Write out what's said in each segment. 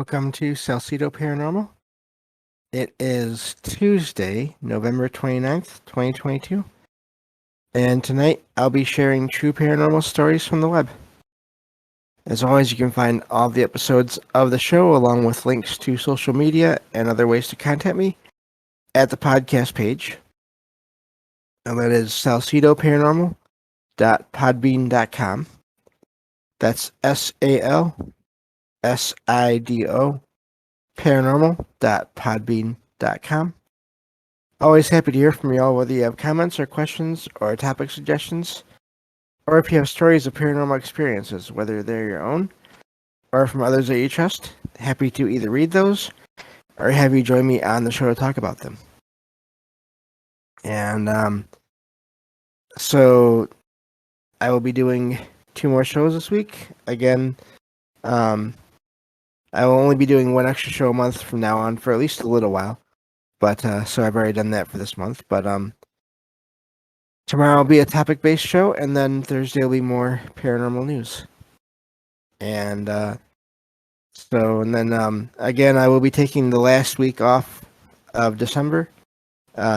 Welcome to Salcedo Paranormal. It is Tuesday, November 29th, 2022, and tonight I'll be sharing true paranormal stories from the web. As always, you can find all the episodes of the show along with links to social media and other ways to contact me at the podcast page, and that is salcedoparanormal.podbean.com. That's SALSIDO paranormal.podbean.com. Always happy to hear from you all, whether you have comments or questions or topic suggestions, or if you have stories of paranormal experiences, whether they're your own or from others that you trust. Happy to either read those or have you join me on the show to talk about them. And so I will be doing 2 more shows this week. Again, I will only be doing 1 extra show a month from now on for at least a little while. But so I've already done that for this month. But tomorrow will be a topic-based show, and then Thursday will be more paranormal news. And then again, I will be taking the last week off of December,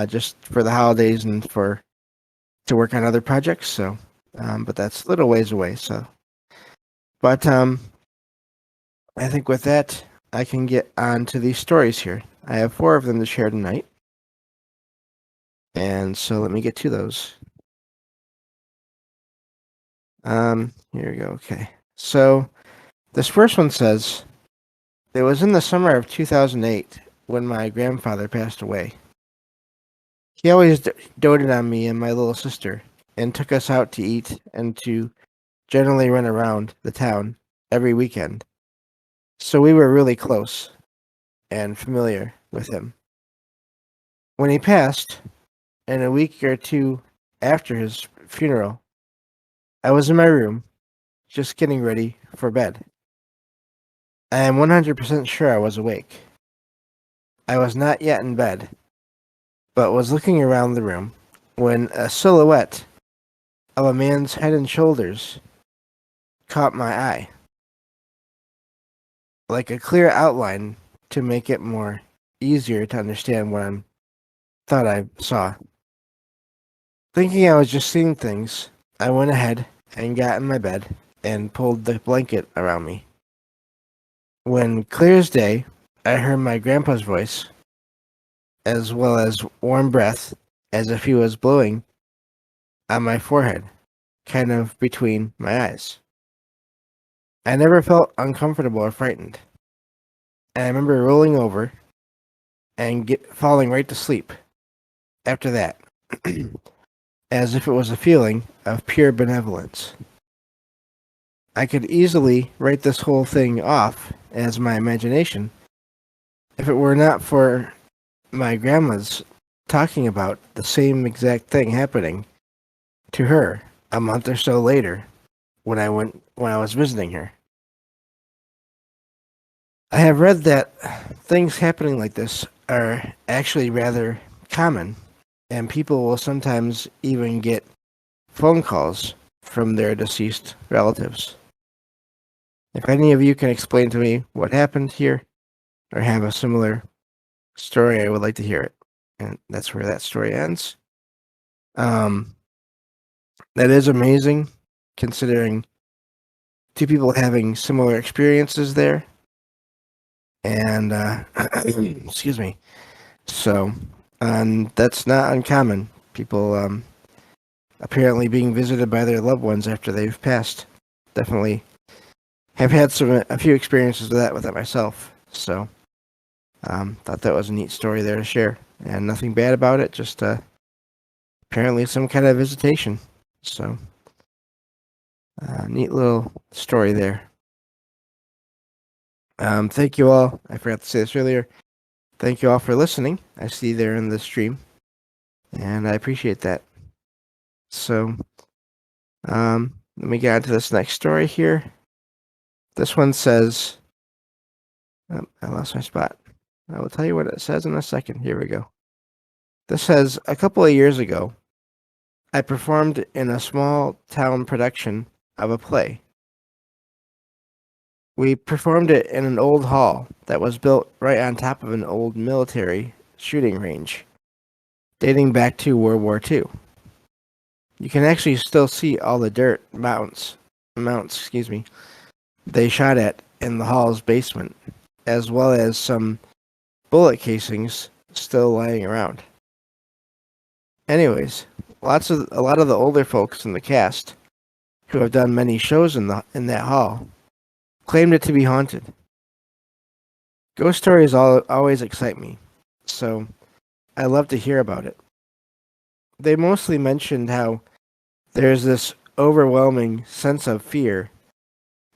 just for the holidays and to work on other projects. So, but that's a little ways away. So, but I think with that, I can get on to these stories here. I have 4 of them to share tonight. And so let me get to those. Here we go. Okay. So this first one says, it was in the summer of 2008 when my grandfather passed away. He always doted on me and my little sister and took us out to eat and to generally run around the town every weekend. So we were really close and familiar with him. When he passed, and a week or 2 after his funeral, I was in my room, just getting ready for bed. I am 100% sure I was awake. I was not yet in bed, but was looking around the room when a silhouette of a man's head and shoulders caught my eye, like a clear outline to make it more easier to understand what I thought I saw. Thinking I was just seeing things, I went ahead and got in my bed and pulled the blanket around me. When clear as day, I heard my grandpa's voice, as well as warm breath, as if he was blowing on my forehead, kind of between my eyes. I never felt uncomfortable or frightened. And I remember rolling over and falling right to sleep after that, as if it was a feeling of pure benevolence. I could easily write this whole thing off as my imagination if it were not for my grandma's talking about the same exact thing happening to her a month or so later when I was visiting her. I have read that things happening like this are actually rather common, and people will sometimes even get phone calls from their deceased relatives. If any of you can explain to me what happened here or have a similar story, I would like to hear it. And that's where that story ends. That is amazing, considering 2 people having similar experiences there. And excuse me. So, that's not uncommon. People apparently being visited by their loved ones after they've passed. Definitely have had a few experiences with that myself. So, thought that was a neat story there to share, and nothing bad about it. Just apparently some kind of visitation. So, neat little story there. Thank you all. I forgot to say this earlier. Thank you all for listening. I see there in the stream, and I appreciate that. So, let me get on to this next story here. This one says, I lost my spot. I will tell you what it says in a second. Here we go. This says, a couple of years ago, I performed in a small town production of a play. We performed it in an old hall that was built right on top of an old military shooting range, dating back to World War II. You can actually still see all the dirt mounts, they shot at in the hall's basement, as well as some bullet casings still lying around. Anyways, a lot of the older folks in the cast, who have done many shows in that hall, claimed it to be haunted. Ghost stories always excite me, so I love to hear about it. They mostly mentioned how there's this overwhelming sense of fear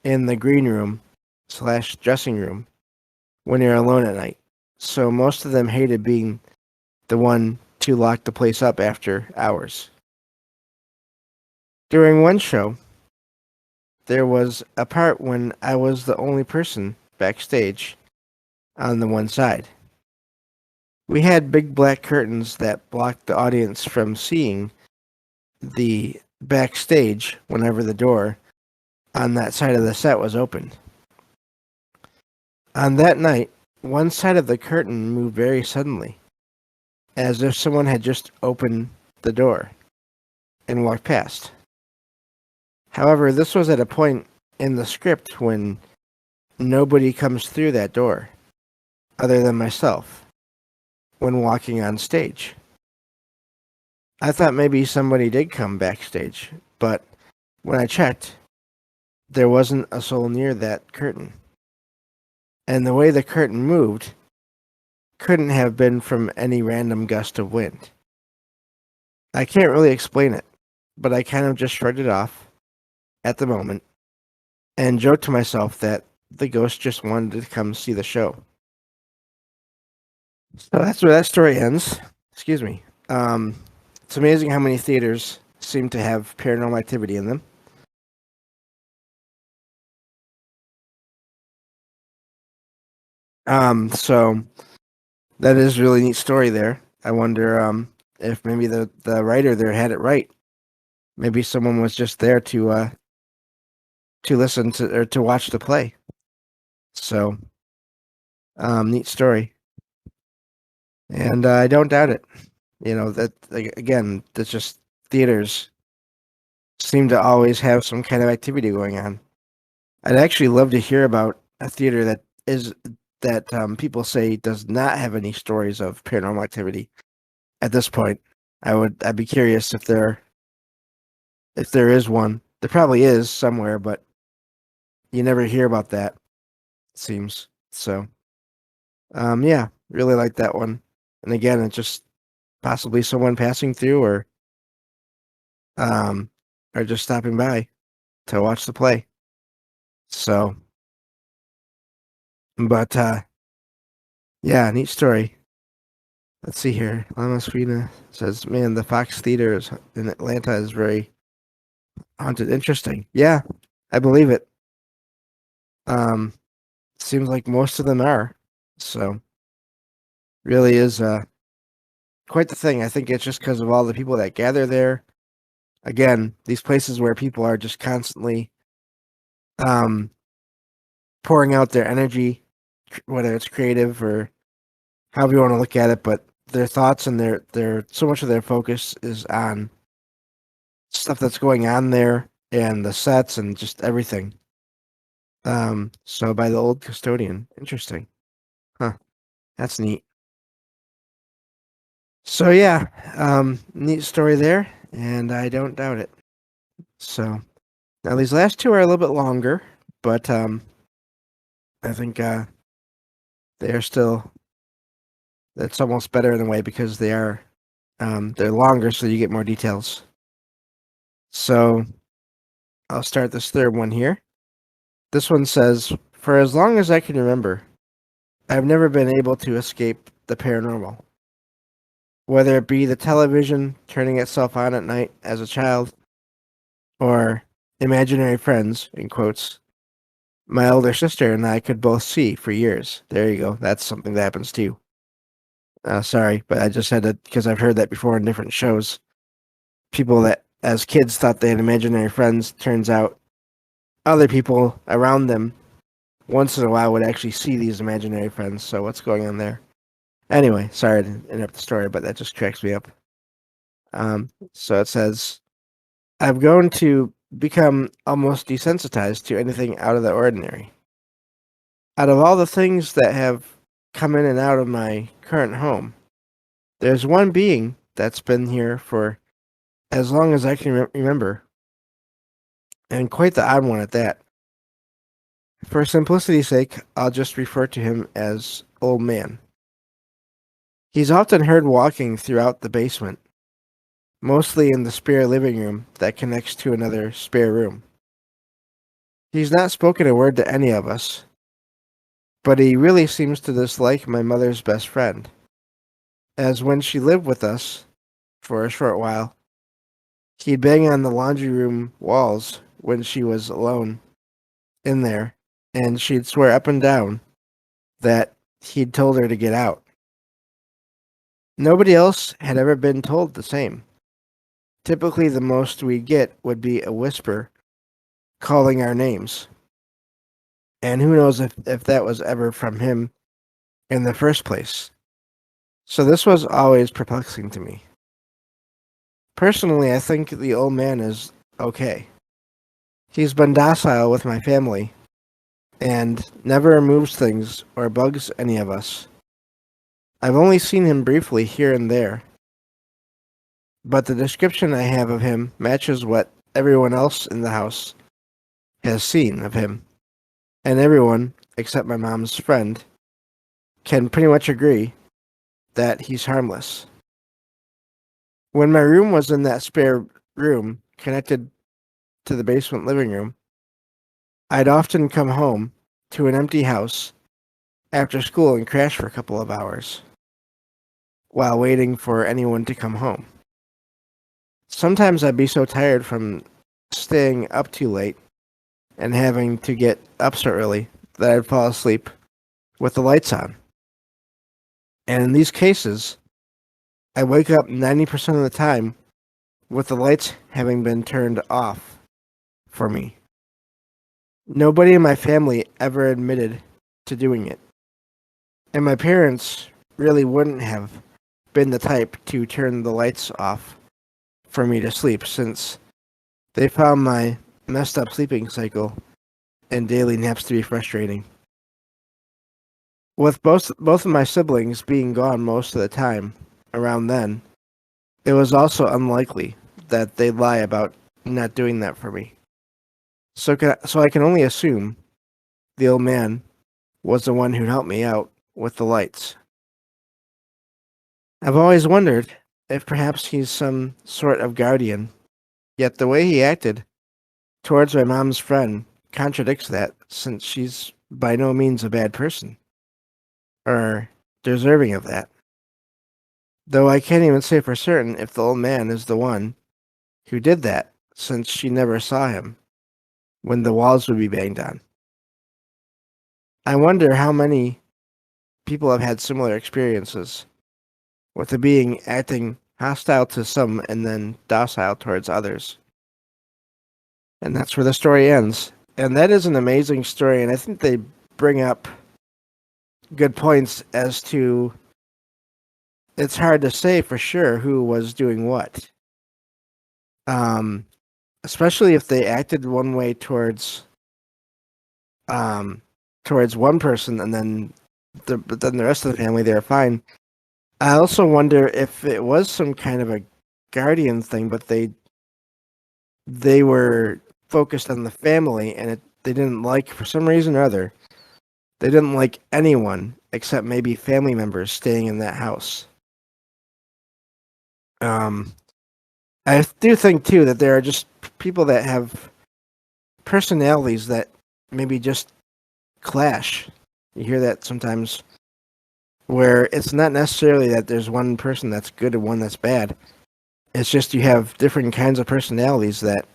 in the green room slash dressing room when you're alone at night. So most of them hated being the one to lock the place up after hours. During one show, there was a part when I was the only person backstage on the one side. We had big black curtains that blocked the audience from seeing the backstage whenever the door on that side of the set was open. On that night, one side of the curtain moved very suddenly, as if someone had just opened the door and walked past. However, this was at a point in the script when nobody comes through that door, other than myself, when walking on stage. I thought maybe somebody did come backstage, but when I checked, there wasn't a soul near that curtain. And the way the curtain moved couldn't have been from any random gust of wind. I can't really explain it, but I kind of just shrugged it off at the moment and joked to myself that the ghost just wanted to come see the show. So that's where that story ends. Excuse me. It's amazing how many theaters seem to have paranormal activity in them. So that is a really neat story there. I wonder if maybe the writer there had it right. Maybe someone was just there to listen to or to watch the play. So neat story. And I don't doubt it. You know, that again, that's just theaters seem to always have some kind of activity going on. I'd actually love to hear about a theater that people say does not have any stories of paranormal activity at this point. I'd be curious if there is one. There probably is somewhere, but you never hear about that, it seems. So yeah, really like that one. And again, it's just possibly someone passing through um or just stopping by to watch the play. So but yeah, neat story. Let's see here. Lama Sweden says, "Man, the Fox Theater in Atlanta is very haunted." Interesting. Yeah, I believe it. Um, Seems like most of them are. So, really is quite the thing. I think it's just because of all the people that gather there. Again, these places where people are just constantly um pouring out their energy, whether it's creative or however you want to look at it, but their thoughts and their so much of their focus is on stuff that's going on there and the sets and just everything. So by the old custodian. Interesting. Huh. That's neat. So yeah, neat story there, and I don't doubt it. So now these last two are a little bit longer, but I think they are still that's almost better in a way because they're longer so you get more details. So I'll start this third one here. This one says, "For as long as I can remember, I've never been able to escape the paranormal. Whether it be the television turning itself on at night as a child, or imaginary friends, in quotes, my older sister and I could both see for years." There you go. That's something that happens too. Sorry, but I just had to, because I've heard that before in different shows. People that as kids thought they had imaginary friends, turns out other people around them once in a while would actually see these imaginary friends. So what's going on there? Anyway, sorry to interrupt the story, but that just cracks me up. So it says, I've grown to become almost desensitized to anything out of the ordinary. Out of all the things that have come in and out of my current home, there's one being that's been here for as long as I can remember, and quite the odd one at that. For simplicity's sake, I'll just refer to him as Old Man. He's often heard walking throughout the basement, mostly in the spare living room that connects to another spare room. He's not spoken a word to any of us, but he really seems to dislike my mother's best friend, as when she lived with us for a short while, he'd bang on the laundry room walls when she was alone in there, and she'd swear up and down that he'd told her to get out. Nobody else had ever been told the same. Typically, the most we'd get would be a whisper calling our names. And who knows if that was ever from him in the first place. So this was always perplexing to me. Personally, I think the old man is okay. He's been docile with my family and never moves things or bugs any of us. I've only seen him briefly here and there, but the description I have of him matches what everyone else in the house has seen of him, and everyone, except my mom's friend, can pretty much agree that he's harmless. When my room was in that spare room connected to the basement living room, I'd often come home to an empty house after school and crash for a couple of hours while waiting for anyone to come home. Sometimes I'd be so tired from staying up too late and having to get up so early that I'd fall asleep with the lights on. And in these cases, I wake up 90% of the time with the lights having been turned off for me. Nobody in my family ever admitted to doing it. And my parents really wouldn't have been the type to turn the lights off for me to sleep, since they found my messed up sleeping cycle and daily naps to be frustrating. With both of my siblings being gone most of the time around then, it was also unlikely that they'd lie about not doing that for me. So I can only assume the old man was the one who'd help me out with the lights. I've always wondered if perhaps he's some sort of guardian, yet the way he acted towards my mom's friend contradicts that, since she's by no means a bad person, or deserving of that. Though I can't even say for certain if the old man is the one who did that, since she never saw him when the walls would be banged on. I wonder how many people have had similar experiences, with the being acting hostile to some and then docile towards others. And that's where the story ends. And that is an amazing story, and I think they bring up good points as to it's hard to say for sure who was doing what. Especially if they acted one way towards one person, and then the rest of the family, they're fine. I also wonder if it was some kind of a guardian thing, but they were focused on the family, and they didn't like, for some reason or other, they didn't like anyone except maybe family members staying in that house. I do think too that there are just people that have personalities that maybe just clash. You hear that sometimes, where it's not necessarily that there's one person that's good and one that's bad. It's just you have different kinds of personalities that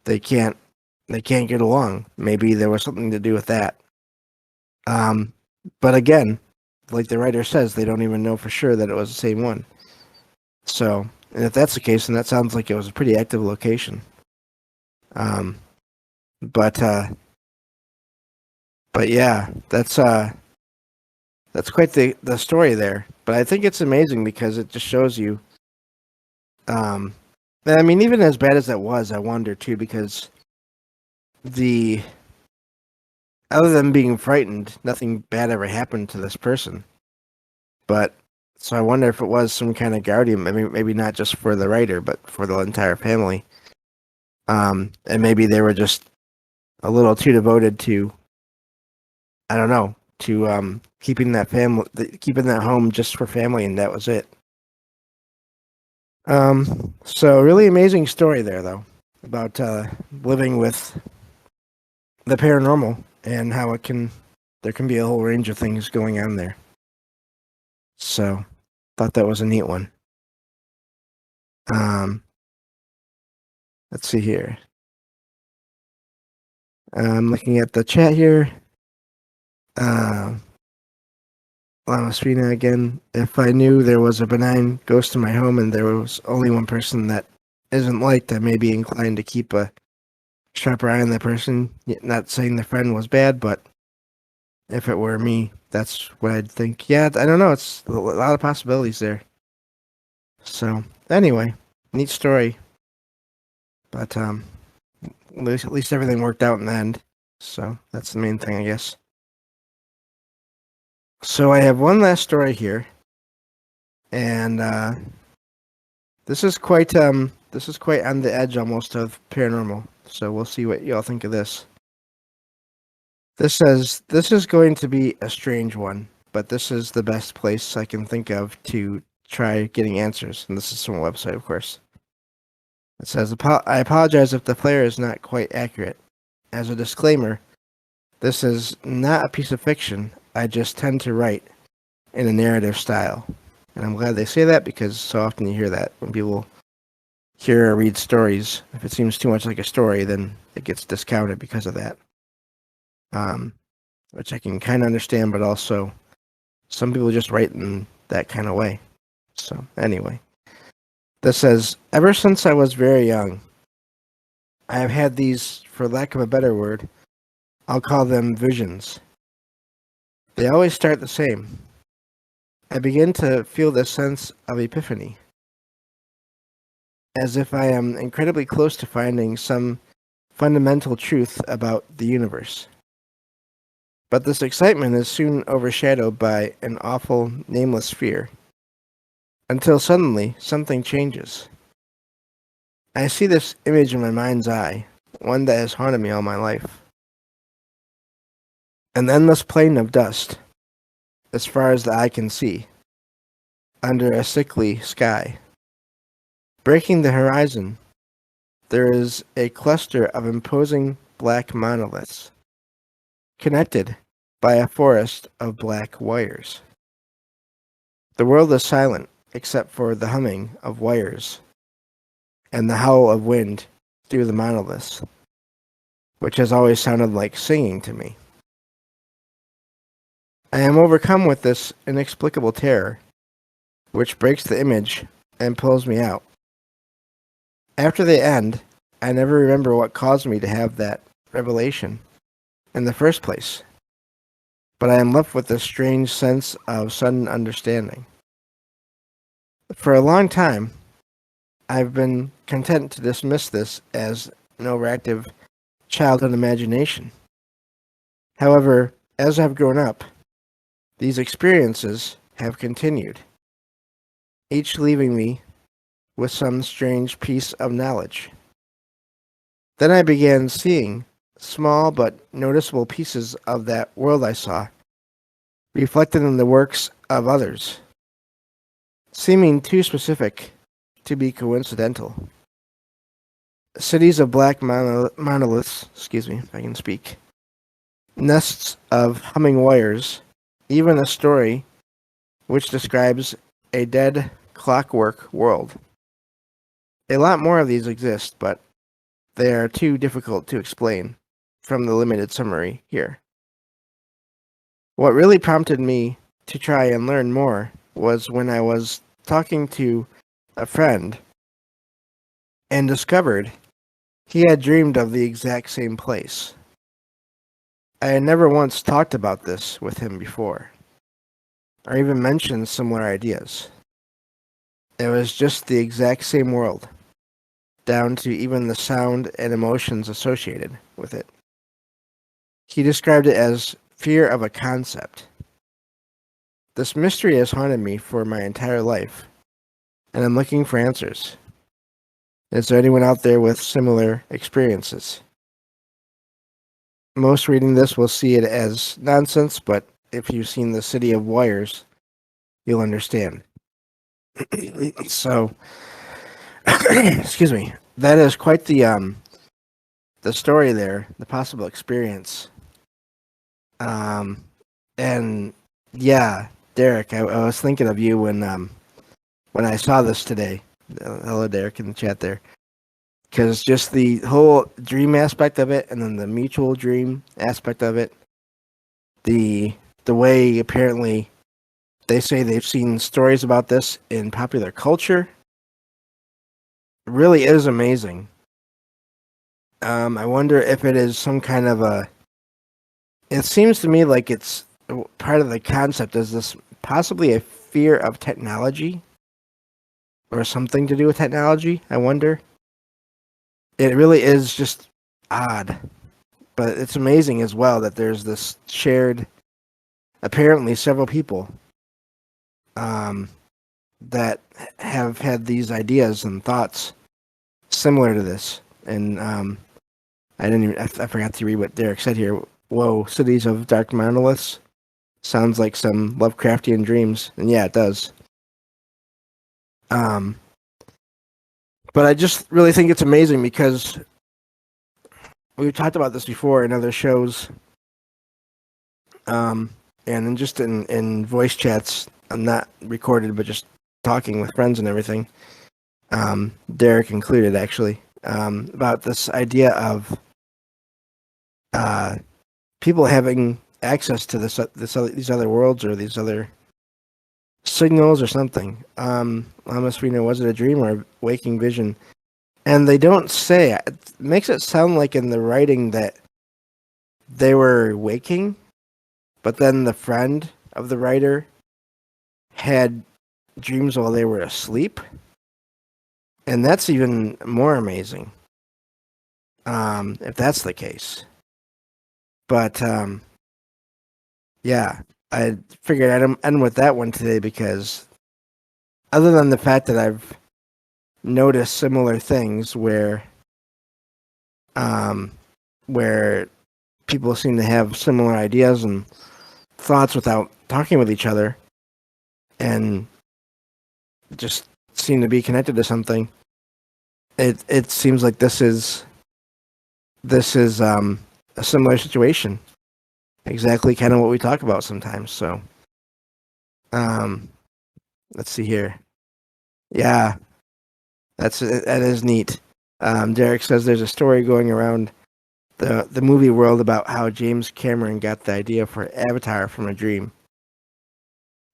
they can't get along. Maybe there was something to do with that. But again, like the writer says, they don't even know for sure that it was the same one. So, and if that's the case, then that sounds like it was a pretty active location. But But yeah, that's quite the story there. But I think it's amazing because it just shows you. Um, and I mean, even as bad as that was, I wonder too because the other than being frightened, nothing bad ever happened to this person. But so I wonder if it was some kind of guardian, maybe not just for the writer, but for the entire family. And maybe they were just a little too devoted to, I don't know, to keeping that family, keeping that home just for family, and that was it. So really amazing story there, though, about living with the paranormal and how there can be a whole range of things going on there. So, thought that was a neat one. Um, let's see here. I'm looking at the chat here. Uh, Lama Srina again. If I knew there was a benign ghost in my home and there was only one person that isn't liked, I may be inclined to keep a sharper eye on that person. Not saying the friend was bad, but if it were me, that's what I'd think. Yeah, I don't know. It's a lot of possibilities there. So anyway, neat story. But at least everything worked out in the end. So that's the main thing, I guess. So I have one last story here, and this is quite on the edge almost of paranormal. So we'll see what y'all think of this. This says this is going to be a strange one, but this is the best place I can think of to try getting answers, and this is from a website, of course. It says, I apologize if the flare is not quite accurate. As a disclaimer, this is not a piece of fiction. I just tend to write in a narrative style. And I'm glad they say that because so often you hear that when people hear or read stories. If it seems too much like a story, then it gets discounted because of that. Which I can kind of understand, but also some people just write in that kind of way. So, anyway. This says, ever since I was very young, I have had these, for lack of a better word, I'll call them visions. They always start the same. I begin to feel this sense of epiphany, as if I am incredibly close to finding some fundamental truth about the universe. But this excitement is soon overshadowed by an awful, nameless fear, until suddenly something changes. I see this image in my mind's eye, one that has haunted me all my life. An endless plain of dust, as far as the eye can see, under a sickly sky. Breaking the horizon, there is a cluster of imposing black monoliths, connected by a forest of black wires. The world is silent except for the humming of wires and the howl of wind through the monoliths, which has always sounded like singing to me. I am overcome with this inexplicable terror, which breaks the image and pulls me out. After they end, I never remember what caused me to have that revelation in the first place, but I am left with a strange sense of sudden understanding. For a long time, I've been content to dismiss this as an overactive childhood imagination. However, as I've grown up, these experiences have continued, each leaving me with some strange piece of knowledge. Then I began seeing small but noticeable pieces of that world I saw, reflected in the works of others, seeming too specific to be coincidental. Cities of black monoliths, excuse me if I can speak, nests of humming wires, even a story which describes a dead clockwork world. A lot more of these exist, but they are too difficult to explain from the limited summary here. What really prompted me to try and learn more was when I was talking to a friend and discovered he had dreamed of the exact same place. I had never once talked about this with him before, or even mentioned similar ideas. It was just the exact same world, down to even the sound and emotions associated with it. He described it as fear of a concept. This mystery has haunted me for my entire life, and I'm looking for answers. Is there anyone out there with similar experiences? Most reading this will see it as nonsense, but if you've seen The City of Wires, you'll understand. So, excuse me. That is quite the story there, the possible experience. Um, and yeah, Derek, I was thinking of you when I saw this today. Hello, Derek, in the chat there. Because just the whole dream aspect of it, and then the mutual dream aspect of it, the way apparently they say they've seen stories about this in popular culture, really is amazing. I wonder if it is some kind of a. It seems to me like it's part of the concept. Is this possibly a fear of technology, or something to do with technology? I wonder. It really is just odd, but it's amazing as well that there's this shared. Apparently, several people um, that have had these ideas and thoughts similar to this, and I didn't even. I forgot to read what Derek said here. Whoa, cities of dark monoliths. Sounds like some Lovecraftian dreams, and yeah, it does. Um, but I just really think it's amazing because we've talked about this before in other shows, and in just in voice chats. I'm not recorded, but just talking with friends and everything. Derek included, actually, about this idea of people having access to these other worlds or these other signals or something. Almost, was it a dream or a waking vision? And they don't say. It makes it sound like in the writing that they were waking, but then the friend of the writer had dreams while they were asleep, and that's even more amazing. If that's the case, but yeah, I figured I'd end with that one today because other than the fact that I've noticed similar things um, where people seem to have similar ideas and thoughts without talking with each other and just seem to be connected to something. It seems like this is a similar situation. Exactly kind of what we talk about sometimes. So let's see here. Yeah, that is neat. Derek says there's a story going around the movie world about how James Cameron got the idea for Avatar from a dream.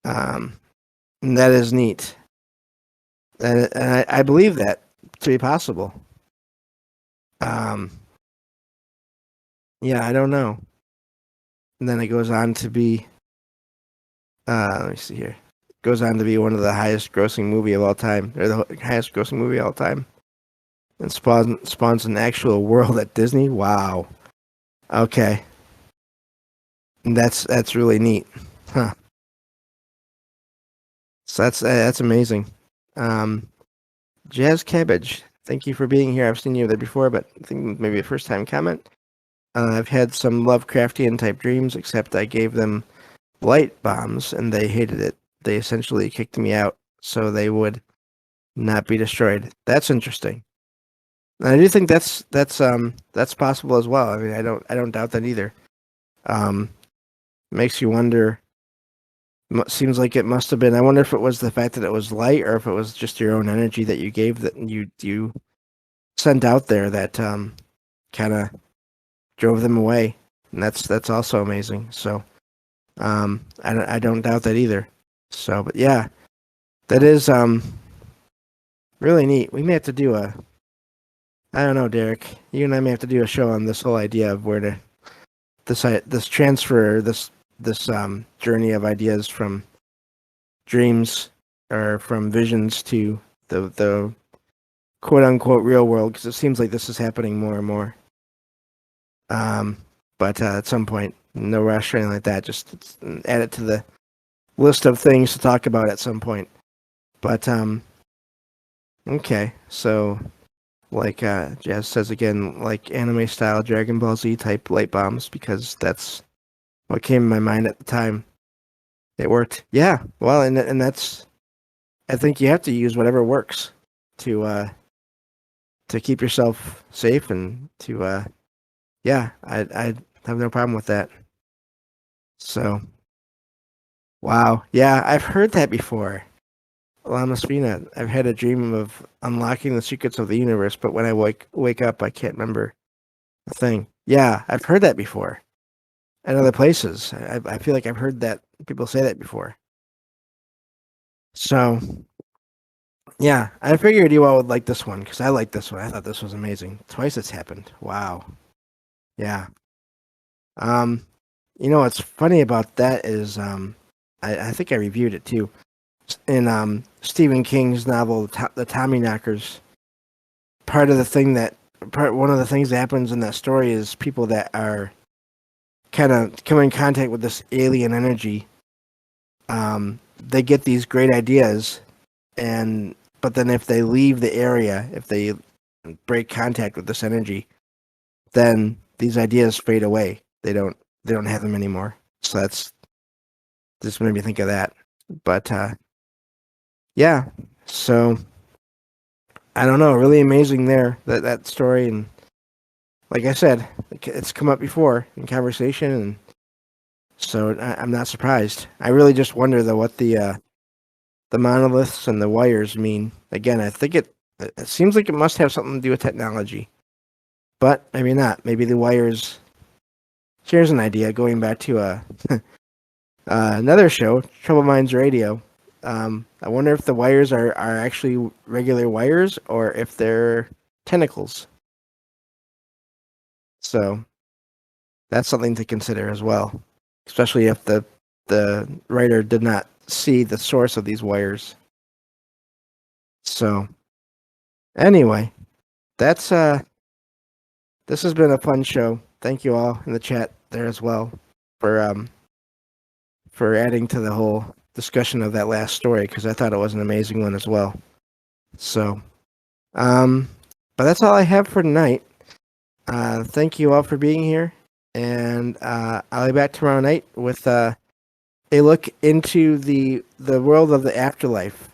And that is neat. And I believe that to be possible. Yeah, I don't know. And then it goes on to be, let me see here. It goes on to be one of the highest grossing movie of all time, or the highest grossing movie of all time. And spawns an actual world at Disney. Wow. Okay. And that's really neat. Huh. So that's amazing. Um, Jazz Cabbage, thank you for being here. I've seen you there before, but I think maybe a first time comment. I've had some Lovecraftian type dreams, except I gave them light bombs and they hated it. They essentially kicked me out so they would not be destroyed. That's interesting. And I do think that's possible as well. I mean, I don't doubt that either. Makes you wonder. Seems like it must have been. I wonder if it was the fact that it was light, or if it was just your own energy that you gave that you sent out there that kind of drove them away. And that's also amazing. So I don't doubt that either. So, but yeah, that is really neat. We may have to do I don't know, Derek. You and I may have to do a show on this whole idea of where to this transfer, this journey of ideas from dreams or from visions to the quote unquote real world, because it seems like this is happening more and more. But at some point, no rush or anything like that. Just add it to the list of things to talk about at some point. But okay, so like Jazz says again, like anime style Dragon Ball Z type light bombs, because that's what came in my mind at the time. It worked. Yeah. Well, and that's, I think you have to use whatever works to keep yourself safe and to yeah, I have no problem with that. So, wow. Yeah, I've heard that before. Lama Spina, I've had a dream of unlocking the secrets of the universe, but when I wake up, I can't remember a thing. Yeah, I've heard that before. At other places, I feel like I've heard that people say that before. So, yeah, I figured you all would like this one because I like this one. I thought this was amazing. Twice it's happened. Wow. Yeah. Um, what's funny about that is I think I reviewed it too in Stephen King's novel The Tommy Knockers. One of the things that happens in that story is people that are kind of come in contact with this alien energy. They get these great ideas, but then if they leave the area, if they break contact with this energy, then these ideas fade away. They don't have them anymore. So that's just made me think of that. But yeah, so I don't know, really amazing there, that story. And like I said, it's come up before in conversation, and so I'm not surprised. I really just wonder though what the monoliths and the wires mean. Again, I think it seems like it must have something to do with technology, but maybe not. Maybe the wires. Here's an idea. Going back to another show, Trouble Minds Radio. I wonder if the wires are actually regular wires or if they're tentacles. So that's something to consider as well, especially if the writer did not see the source of these wires. So anyway, that's this has been a fun show. Thank you all in the chat there as well for adding to the whole discussion of that last story, because I thought it was an amazing one as well. So, but that's all I have for tonight. Thank you all for being here, and I'll be back tomorrow night with a look into the world of the afterlife,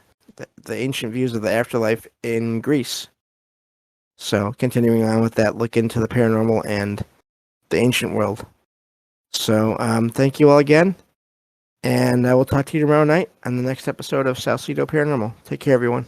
the ancient views of the afterlife in Greece. So, continuing on with that look into the paranormal and the ancient world. So, thank you all again. And I will talk to you tomorrow night on the next episode of Salcedo Paranormal. Take care, everyone.